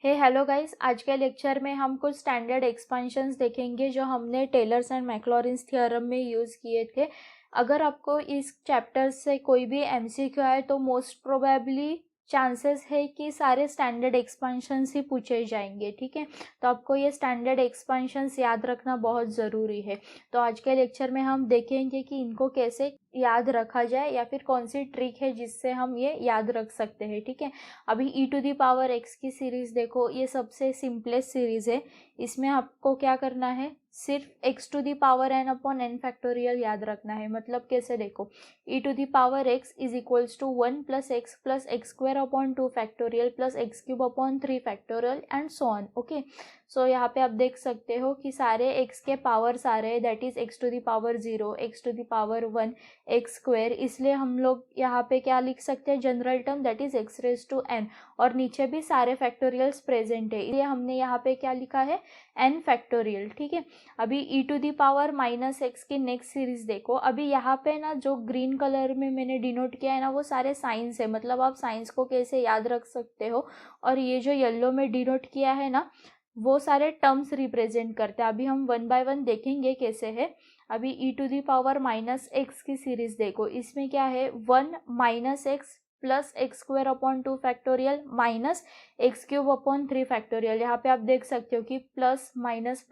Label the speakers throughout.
Speaker 1: Hello guys, आज के lecture में हम कुछ स्टैंडर्ड एक्सपेंशंस देखेंगे जो हमने टेलर्स एंड मैक्लॉरिन्स थ्योरम में यूज़ किए थे। अगर आपको इस चैप्टर से कोई भी एमसीक्यू आए तो मोस्ट प्रोबेबली चांसेस है कि सारे स्टैंडर्ड एक्सपेंशंस ही पूछे जाएंगे। ठीक है, तो आपको ये स्टैंडर्ड एक्सपेंशंस याद रखना बहुत ज़रूरी है। तो आज के लेक्चर में हम देखेंगे कि इनको कैसे याद रखा जाए या फिर कौन सी ट्रिक है जिससे हम ये याद रख सकते हैं। ठीक है, अभी e to the power x की सीरीज़ देखो, ये सबसे सिंपलेस्ट सीरीज़ है। इसमें आपको क्या करना है, सिर्फ x to the power n upon n factorial याद रखना है। मतलब कैसे, देखो e to the power x is equals to 1 plus x square upon 2 factorial plus x cube upon 3 factorial and so on. Okay, so यहाँ पे आप देख सकते हो कि सारे x के पावर्स आ रहे हैं, that is x to the power 0, x to the power 1, X square. इसलिए हम लोग यहाँ पे क्या लिख सकते हैं, general term that is x raise to n, और नीचे भी सारे फैक्टोरियल्स प्रेजेंट है, इसलिए हमने यहाँ पे क्या लिखा है, n फैक्टोरियल। ठीक है, अभी e to the power minus X की नेक्स्ट सीरीज देखो। अभी यहाँ पे ना जो ग्रीन कलर में मैंने डिनोट किया है ना, वो सारे साइंस है, मतलब आप साइंस को कैसे याद रख सकते हो। और ये जो येलो में डिनोट किया है ना, वो सारे टर्म्स रिप्रेजेंट करते हैं। अभी हम वन बाय वन देखेंगे कैसे है। अभी e to the power minus X की सीरीज देखो, इसमें क्या है, 1 minus X plus x square upon 2 factorial minus x cube upon 3 factorial. यहाँ पे आप देख सकते हो कि प्लस माइनस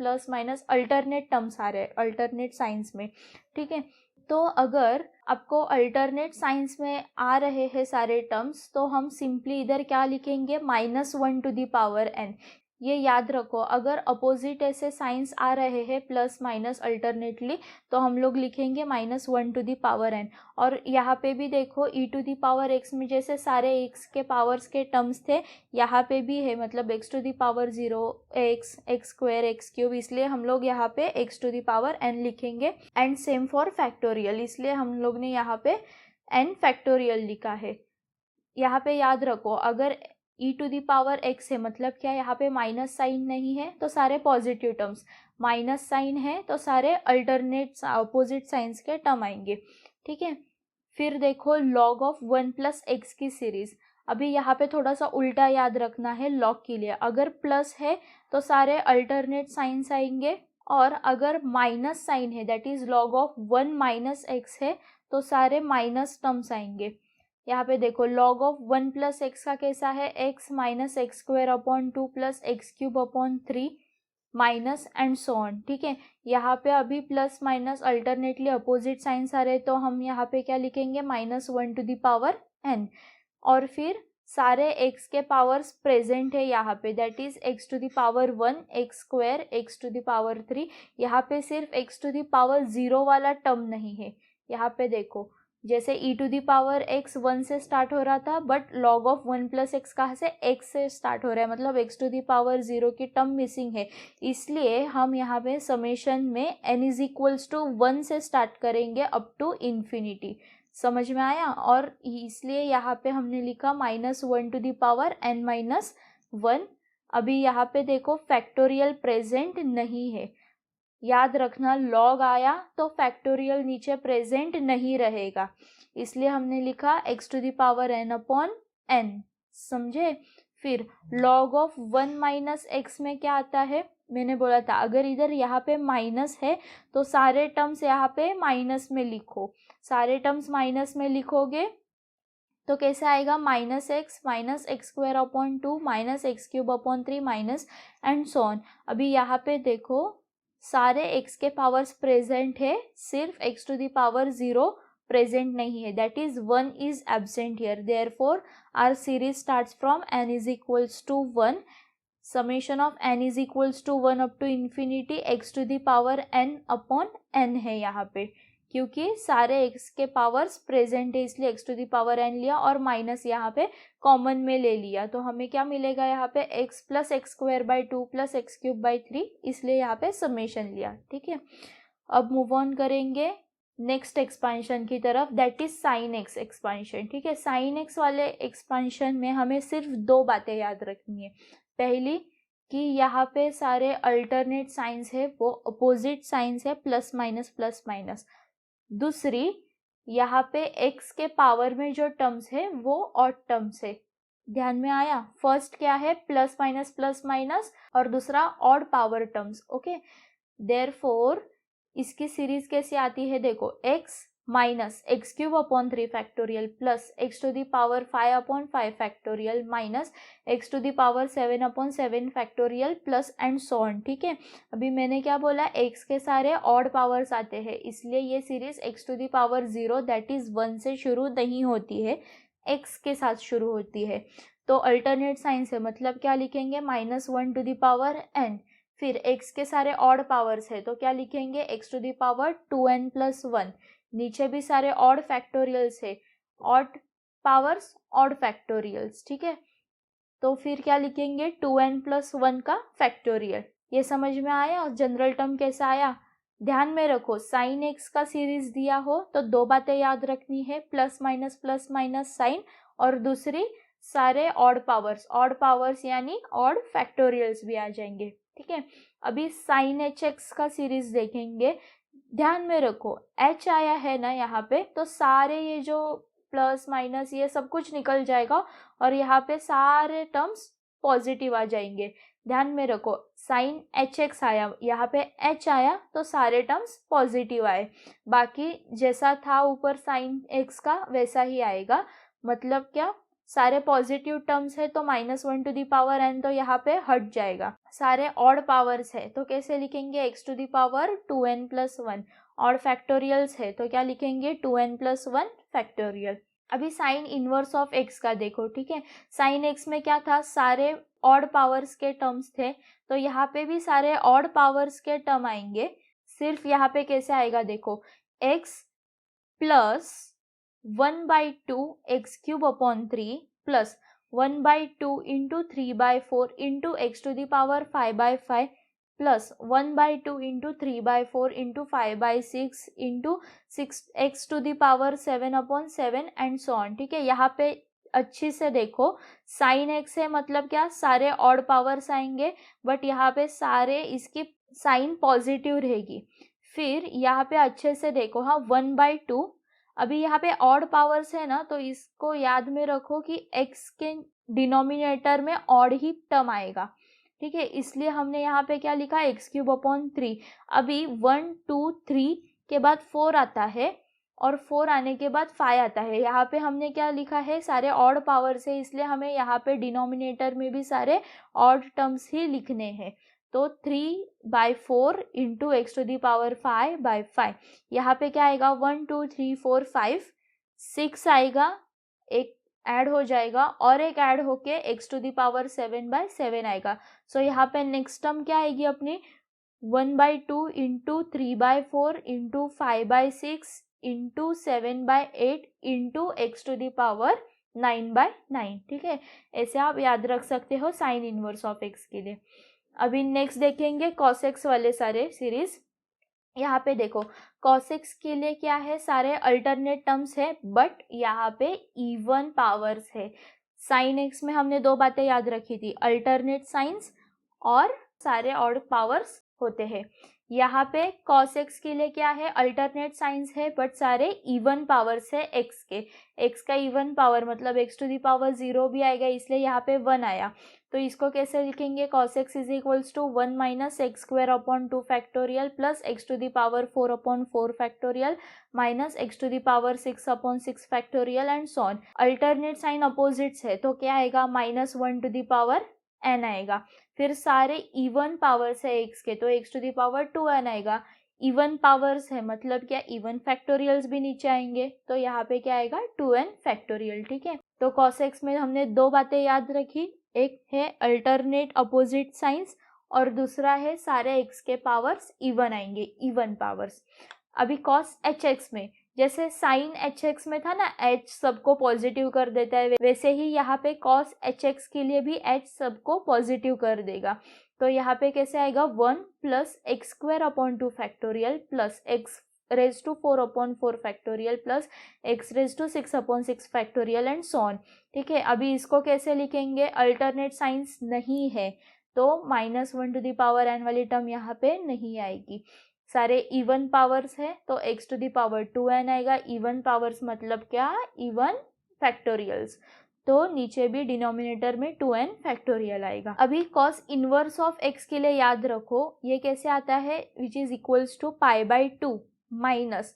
Speaker 1: अल्टरनेट टर्म्स आ रहे हैं, अल्टरनेट साइंस में। ठीक है, तो अगर आपको अल्टरनेट साइंस में आ रहे हैं सारे टर्म्स, तो हम सिंपली इधर क्या लिखेंगे, -1 टू दी पावर n। ये याद रखो, अगर अपोजिट ऐसे साइंस आ रहे हैं प्लस माइनस अल्टरनेटली, तो हम लोग लिखेंगे -1 टू दी पावर n। और यहाँ पे भी देखो e to the power x में जैसे सारे x के पावर्स के टर्म्स थे, यहाँ पे भी है, मतलब x to the power 0, X square, X cube, इसलिए हम लोग यहाँ पे x to the power n लिखेंगे। एंड सेम फॉर फैक्टोरियल, इसलिए हम लोग ने यहाँ पे n फैक्टोरियल लिखा है। यहाँ पे याद रखो, अगर e to the power x है, मतलब क्या, यहाँ पे माइनस साइन नहीं है तो सारे पॉजिटिव टर्म्स, माइनस साइन है तो सारे अल्टरनेट अपोजिट साइंस के टर्म आएंगे। ठीक है, फिर देखो लॉग ऑफ 1 प्लस एक्स की सीरीज। अभी यहाँ पे थोड़ा सा उल्टा याद रखना है लॉग के लिए, अगर प्लस है तो सारे अल्टरनेट साइंस आएंगे, और अगर माइनस साइन है, that is log of 1 minus x है, तो सारे माइनस टर्म्स आएंगे। यहाँ पे देखो लॉग ऑफ 1 प्लस एक्स का कैसा है, x minus x square upon 2 plus x cube upon 3 minus and so on. ठीक है, यहाँ पे अभी plus minus alternately opposite signs आ रहे, तो हम यहाँ पे क्या लिखेंगे, -1 टू द पावर n। और फिर सारे x के पावर्स प्रेजेंट है यहाँ पे, that is x to the power 1, X square, x to the power 3। यहाँ पे सिर्फ x टू द पावर 0 वाला टर्म नहीं है। यहाँ पे देखो, जैसे e to the power x 1 से स्टार्ट हो रहा था, but log of 1 plus X कहाँ से, x से स्टार्ट हो रहा है, मतलब x टू दी पावर 0 की टर्म मिसिंग है। इसलिए हम यहाँ पे समेशन में n इज इक्वल्स टू 1 से स्टार्ट करेंगे अप टू इन्फिनिटी। समझ में आया? और इसलिए यहाँ पे हमने लिखा -1 टू दी पावर n-1। अभी यहाँ पे देखो फैक्टोरियल प्रेजेंट नहीं है, याद रखना, लॉग आया तो फैक्टोरियल नीचे प्रेजेंट नहीं रहेगा, इसलिए हमने लिखा x to the power n upon n। समझे? फिर लॉग ऑफ 1 माइनस एक्स में क्या आता है, मैंने बोला था अगर इधर यहाँ पे माइनस है तो सारे टर्म्स यहाँ पे माइनस में लिखो। सारे टर्म्स माइनस में लिखोगे तो कैसे आएगा, minus x square upon 2 minus x cube upon 3 minus and so on. अभी यहाँ पे देखो सारे x के पावर्स प्रेजेंट है, सिर्फ x to the power 0 present नहीं है, that is 1 is absent here. Therefore our series starts from n is equals to 1, summation of n is equals to 1 up to infinity x to the power n upon n है यहाँ पे, क्योंकि सारे x के powers present है, इसलिए x to the power n लिया और माइनस यहाँ पे कॉमन में ले लिया, तो हमें क्या मिलेगा यहाँ पे, x plus x square by 2 plus x cube by 3, इसलिए यहाँ पे समेशन लिया। ठीक है, अब मूव ऑन करेंगे नेक्स्ट एक्सपांशन की तरफ, that is sine x expansion. ठीक है, साइन एक्स वाले एक्सपांशन में हमें सिर्फ दो बातें याद रखनी है। पहली कि यहाँ पे सारे अल्टरनेट साइंस है वो अपोजिट साइंस है, प्लस माइनस। दूसरी, यहाँ पे x के पावर में जो टर्म्स है वो ऑड टर्म्स है, ध्यान में आया? फर्स्ट क्या है, प्लस माइनस, और दूसरा odd power terms. Okay, therefore इसकी सीरीज कैसे आती है, देखो, x minus x cube upon 3 factorial plus x to the power 5 upon 5 factorial minus x to the power 7 upon 7 factorial plus and so on. ठीक है, अभी मैंने क्या बोला, x के सारे ऑड पावर्स आते हैं, इसलिए ये series x to the power 0 that is 1 से शुरू नहीं होती है, x के साथ शुरू होती है। तो अल्टरनेट साइंस है, मतलब क्या लिखेंगे, -1 टू द पावर n। फिर x के सारे ऑड पावर्स है तो क्या लिखेंगे, x to the power 2n plus 1। नीचे भी सारे ऑड फैक्टोरियल्स है, ऑड पावर्स ऑड फैक्टोरियल्स। ठीक है, तो फिर क्या लिखेंगे, 2n प्लस 1 का फैक्टोरियल। ये समझ में आया? और जनरल टर्म कैसा आया? ध्यान में रखो, साइन एक्स का सीरीज दिया हो तो दो बातें याद रखनी है, प्लस माइनस साइन, और दूसरी सारे ऑड पावर्स यानी ऑड फैक्टोरियल्स भी आ जाएंगे। ठीक है, अभी साइन एच एक्स का सीरीज देखेंगे। ध्यान में रखो, एच आया है ना यहाँ पे, तो सारे ये जो प्लस माइनस ये सब कुछ निकल जाएगा और यहाँ पे सारे टर्म्स पॉजिटिव आ जाएंगे। ध्यान में रखो, साइन एच एक्स आया, यहाँ पे एच आया तो सारे टर्म्स पॉजिटिव आए, बाकी जैसा था ऊपर साइन एक्स का वैसा ही आएगा। मतलब क्या, सारे पॉजिटिव टर्म्स है तो -1 टू द पावर n तो यहाँ पे हट जाएगा। सारे ऑड पावर्स है तो कैसे लिखेंगे, x to the power 2n plus 1। Odd factorials है तो क्या लिखेंगे, 2n प्लस 1 फैक्टोरियल। अभी साइन इनवर्स ऑफ x का देखो। ठीक है, साइन x में क्या था, सारे ऑड पावर्स के टर्म्स थे, तो यहाँ पे भी सारे ऑड पावर्स के टर्म आएंगे। सिर्फ यहाँ पे कैसे आएगा, देखो, x plus 1/2 x cube upon 3 plus 1/2 into 3/4 into x to the power 5/5 plus 1/2 into 3/4 into 5/6 into 6 x to the power 7 upon 7 and so on. ठीक है, यहाँ पे अच्छी से देखो, साइन एक्स है मतलब क्या, सारे ऑड पावर्स आएंगे, बट यहाँ पे सारे इसकी साइन पॉजिटिव रहेगी। फिर यहाँ पे अच्छे से देखो, हाँ, 1/2, अभी यहाँ पे ऑड पावर्स है ना, तो इसको याद में रखो कि x के डिनोमिनेटर में ऑड ही टर्म आएगा। ठीक है, इसलिए हमने यहाँ पे क्या लिखा, एक्स क्यूब अपॉन 3। अभी 1 2 3 के बाद 4 आता है और 4 आने के बाद 5 आता है। यहाँ पे हमने क्या लिखा है, सारे ऑड पावर्स है, इसलिए हमें यहाँ पे डिनोमिनेटर में भी सारे ऑड टर्म्स ही लिखने हैं। तो 3/4 into x to the power 5/5, यहाँ पे क्या आएगा, 1 2 3 4 5 6 आएगा, एक ऐड हो जाएगा और एक ऐड होके एक्स टू द पावर 7/7 आएगा। सो यहाँ पे नेक्स्ट टर्म क्या आएगी अपनी, 1/2 into 3/4 into 5/6 into 7/8 into x to the power 9/9। ठीक है, ऐसे आप याद रख सकते हो साइन इनवर्स ऑफ एक्स के लिए। अभी नेक्स्ट देखेंगे कॉस एक्स वाले सारे सीरीज। यहाँ पे देखो, कॉस एक्स के लिए क्या है, सारे अल्टरनेट टर्म्स है, बट यहाँ पे इवन पावर्स है। साइन एक्स में हमने दो बातें याद रखी थी, अल्टरनेट साइंस और सारे ऑड पावर्स होते हैं। यहाँ पे कॉस एक्स के लिए क्या है, अल्टरनेट साइंस है, बट सारे इवन पावर्स है एक्स के। एक्स का इवन पावर मतलब एक्स टू द पावर 0 भी आएगा, इसलिए यहाँ पे 1 आया। तो इसको कैसे लिखेंगे, cos x is equals to 1 minus x square upon 2 factorial plus x to the power 4 upon 4 factorial minus x to the power 6 upon 6 factorial and so on. Alternate sign opposites है तो क्या आएगा, -1 टू द पावर n आएगा। फिर सारे even powers है x के, तो x to the power 2n आएगा। इवन पावर्स है मतलब क्या, इवन फैक्टोरियल्स भी नीचे आएंगे, तो यहाँ पे क्या आएगा, 2n फैक्टोरियल। ठीक है, तो cos x में हमने दो बातें याद रखी, एक है अल्टरनेट अपोजिट साइंस और दूसरा है सारे x के पावर्स इवन आएंगे, इवन पावर्स। अभी cos hx में जैसे साइन hx में था ना, h सबको पॉजिटिव कर देता है, वैसे ही यहाँ पे cos hx के लिए भी h सबको पॉजिटिव कर देगा। तो यहाँ पे कैसे आएगा, 1 plus x square upon 2 factorial plus x raise to 4 upon 4 factorial plus x raise to 6 upon 6 factorial and so on. ठीक है, अभी इसको कैसे लिखेंगे, अल्टरनेट साइंस नहीं है तो -1 टू द पावर n वाली टर्म यहाँ पे नहीं आएगी। सारे इवन पावर्स है तो x to the power 2n आएगा। इवन पावर्स मतलब क्या, इवन फैक्टोरियल्स। तो नीचे भी डिनोमिनेटर में 2n फैक्टोरियल आएगा। अभी कॉस इनवर्स ऑफ x के लिए याद रखो ये कैसे आता है, which is equals to π/2 minus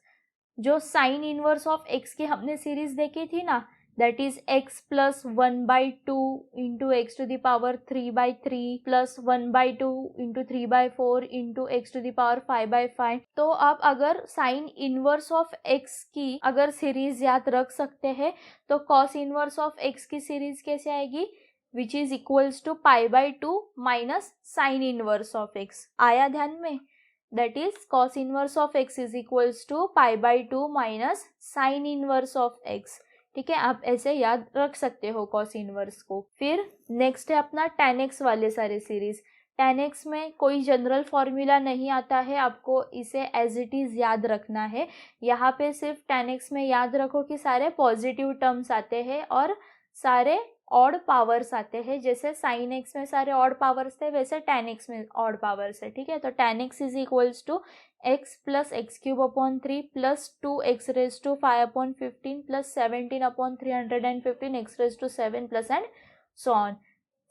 Speaker 1: जो साइन इनवर्स ऑफ x की हमने सीरीज देखी थी ना, that is x plus 1/2 into x to the power 3/3 plus 1/2 into 3/4 into x to the power 5/5। तो आप अगर साइन इनवर्स ऑफ x की अगर सीरीज याद रख सकते हैं तो कॉस इनवर्स ऑफ x की सीरीज कैसे आएगी, which is equals to π/2 minus sine inverse of x। आया ध्यान में, that is cos inverse of x is equals to π/2 minus sine inverse of x। ठीक है, आप ऐसे याद रख सकते हो कॉस इनवर्स को। फिर नेक्स्ट है अपना tan x वाले सारे सीरीज। tan x में कोई जनरल फॉर्मूला नहीं आता है, आपको इसे एज इट इज याद रखना है। यहाँ पे सिर्फ tan x में याद रखो कि सारे पॉजिटिव टर्म्स आते हैं और सारे ऑड पावर्स आते हैं। जैसे साइन एक्स में सारे ऑड पावर्स थे वैसे tan x में ऑड पावर्स है। ठीक है, तो tan x is equals to x plus x cube upon 3 plus 2x raise to 5 upon 15 plus 17 upon 315 x raise to 7 plus and so on.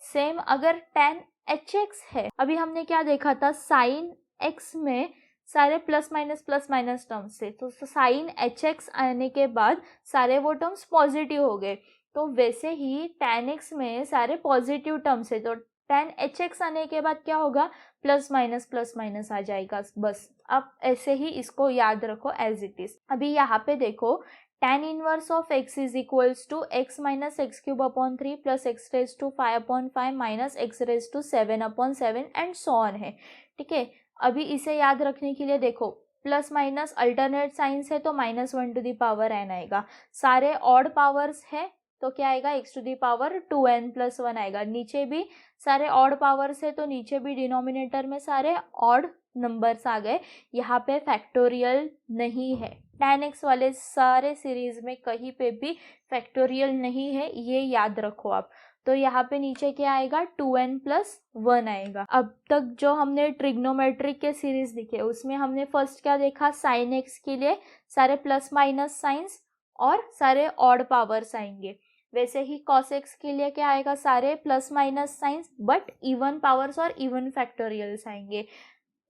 Speaker 1: Same अगर tan hx है, अभी हमने क्या देखा था, साइन x में सारे प्लस माइनस टर्म्स थे, तो साइन hx आने के बाद सारे वो टर्म्स पॉजिटिव हो गए। तो वैसे ही tan x में सारे पॉजिटिव टर्म्स है, तो tan hx आने के बाद क्या होगा, प्लस माइनस आ जाएगा। बस आप ऐसे ही इसको याद रखो एज इट इज। अभी यहाँ पे देखो tan inverse of x is equals to x minus x cube upon 3 plus x raise to 5 upon 5 minus x raise to 7 upon 7 and so on है। ठीक है, अभी इसे याद रखने के लिए देखो प्लस माइनस अल्टरनेट साइंस है तो -1 टू द पावर n आएगा। सारे ऑड पावर्स है तो क्या आएगा, x to the power 2n plus 1 आएगा। नीचे भी सारे ऑड पावर्स है तो नीचे भी डिनोमिनेटर में सारे ऑड नंबर्स आ गए। यहाँ पे फैक्टोरियल नहीं है। tan x वाले सारे सीरीज में कहीं पे भी फैक्टोरियल नहीं है, ये याद रखो आप। तो यहाँ पे नीचे क्या आएगा, 2n प्लस 1 आएगा। अब तक जो हमने ट्रिग्नोमेट्रिक के सीरीज दिखे उसमें हमने फर्स्ट क्या देखा, साइन x के लिए सारे प्लस माइनस साइंस और सारे ऑड पावर्स आएंगे। वैसे ही cos x के लिए क्या आएगा, सारे plus minus signs but even powers और इवन फैक्टोरियल्स आएंगे।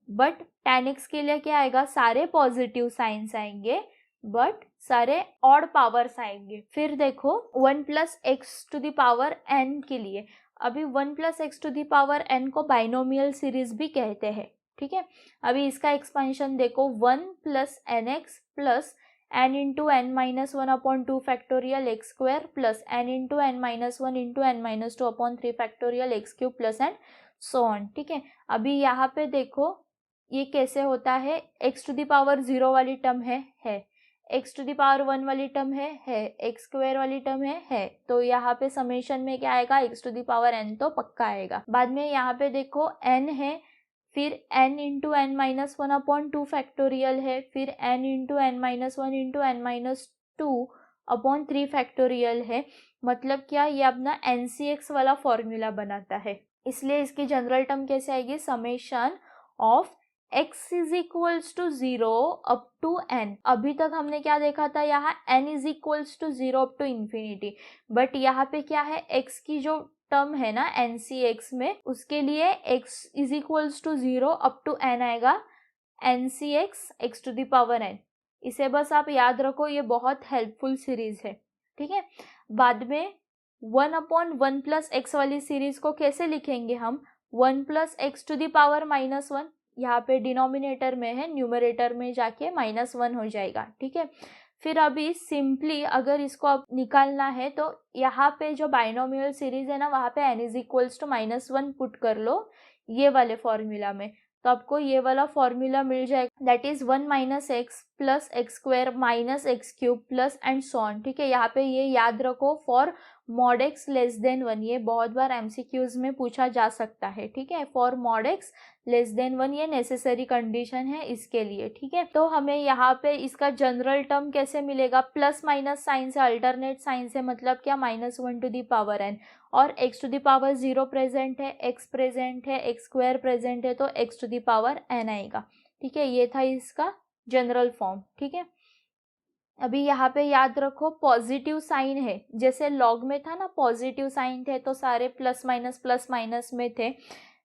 Speaker 1: बट tan x के लिए क्या आएगा, सारे पॉजिटिव साइंस आएंगे बट सारे ऑड पावर्स आएंगे। फिर देखो 1 plus x to the power n के लिए, अभी 1 plus x to the power n को बाइनोमियल सीरीज भी कहते हैं। ठीक है, अभी इसका एक्सपेंशन देखो 1 plus n x plus n into n minus 1 upon 2 factorial x square plus n into n minus 1 into n minus 2 upon 3 factorial x cube plus and so on. ठीक है, अभी यहाँ पे देखो ये कैसे होता है, x टू द पावर 0 वाली टर्म है x टू द पावर 1 वाली टर्म है x स्क्वायर वाली टर्म है। तो यहाँ पे समेशन में क्या आएगा, x to the power n तो पक्का आएगा। बाद में यहाँ पे देखो n है, फिर n into n minus 1 upon 2 factorial है, फिर n into n minus 1 into n minus 2 upon 3 factorial है। मतलब क्या, ये अपना NCX वाला फॉर्मूला बनाता है। इसलिए इसकी जनरल टर्म कैसे आएगी, summation of x is equals to 0 up to n। अभी तक हमने क्या देखा था, यहाँ n is equals to 0 up to infinity, but यहाँ पे क्या है, x की जो टर्म है ना NCX में, उसके लिए x is equals to 0 up to n आएगा, NCX x to the power n। इसे बस आप याद रखो, ये बहुत हेल्पफुल सीरीज है। ठीक है, बाद में 1 अपॉन 1 प्लस एक्स वाली सीरीज को कैसे लिखेंगे हम, 1 plus x to the power -1, यहाँ पे डिनोमिनेटर में है, न्यूमरेटर में जाके -1 हो जाएगा। ठीक है, फिर अभी सिंपली अगर इसको अब निकालना है तो यहाँ पे जो बाइनोमियल सीरीज है ना, वहाँ पे n is equals to -1 put कर लो ये वाले फॉर्मूला में, तो आपको ये वाला फॉर्मूला मिल जाएगा, that is 1 minus X plus x square minus x cube plus and so on. ठीक है, यहाँ पे ये याद रखो, for mod x less than 1, ये बहुत बार MCQs में पूछा जा सकता है। ठीक है, for mod x less than 1 ये नेसेसरी कंडीशन है इसके लिए। ठीक है, तो हमें यहाँ पे इसका जनरल टर्म कैसे मिलेगा, प्लस माइनस साइन से अल्टरनेट साइन से, मतलब क्या, -1 टू द पावर n, और x to the power 0 present है, x प्रेजेंट है, x स्क्वायर प्रेजेंट है, तो x to the power n आएगा। ठीक है, ये था इसका जनरल फॉर्म। ठीक है, अभी यहाँ पे याद रखो पॉजिटिव साइन है, जैसे लॉग में था ना पॉजिटिव साइन थे तो सारे प्लस माइनस में थे,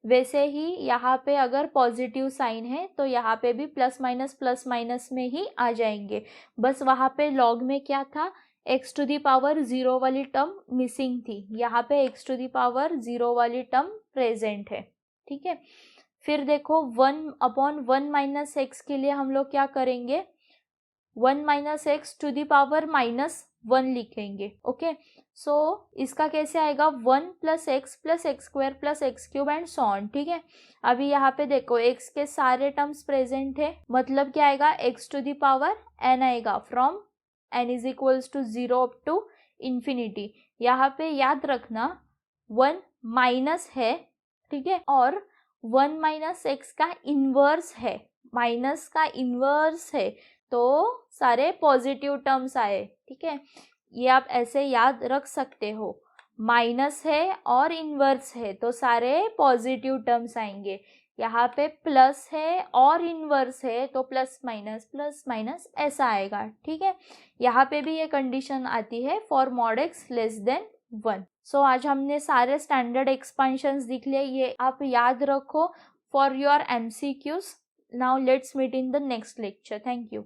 Speaker 1: वैसे ही यहाँ पे अगर पॉजिटिव साइन है तो यहाँ पे भी प्लस माइनस में ही आ जाएंगे। बस वहाँ पे लॉग में क्या था, x टू दी पावर 0 वाली टर्म मिसिंग थी, यहाँ पे x टू दी पावर 0 वाली टर्म प्रेजेंट है। ठीक है, फिर देखो 1/1 माइनस एक्स के लिए हम लोग क्या करेंगे, 1 minus x to the power -1 लिखेंगे। ओके, सो इसका कैसे आएगा, 1 plus x square plus x cube and so on. ठीक है, अभी यहाँ पे देखो x के सारे टर्म्स प्रेजेंट है, मतलब क्या आएगा, x to the power n आएगा, from n is equals to 0 up to infinity. यहाँ पे याद रखना 1 माइनस है, ठीक है, और 1 माइनस एक्स का इन्वर्स है, माइनस का इन्वर्स है तो सारे पॉजिटिव टर्म्स आए। ठीक है, ये आप ऐसे याद रख सकते हो, माइनस है और इन्वर्स है तो सारे पॉजिटिव टर्म्स आएंगे। यहाँ पे प्लस है और इन्वर्स है तो प्लस माइनस ऐसा आएगा। ठीक है, यहाँ पे भी ये कंडीशन आती है for mod x less than 1। सो आज हमने सारे स्टैंडर्ड एक्सपेंशंस दिख लिए, ये आप याद रखो for your MCQs। Now let's meet in the next lecture. Thank you.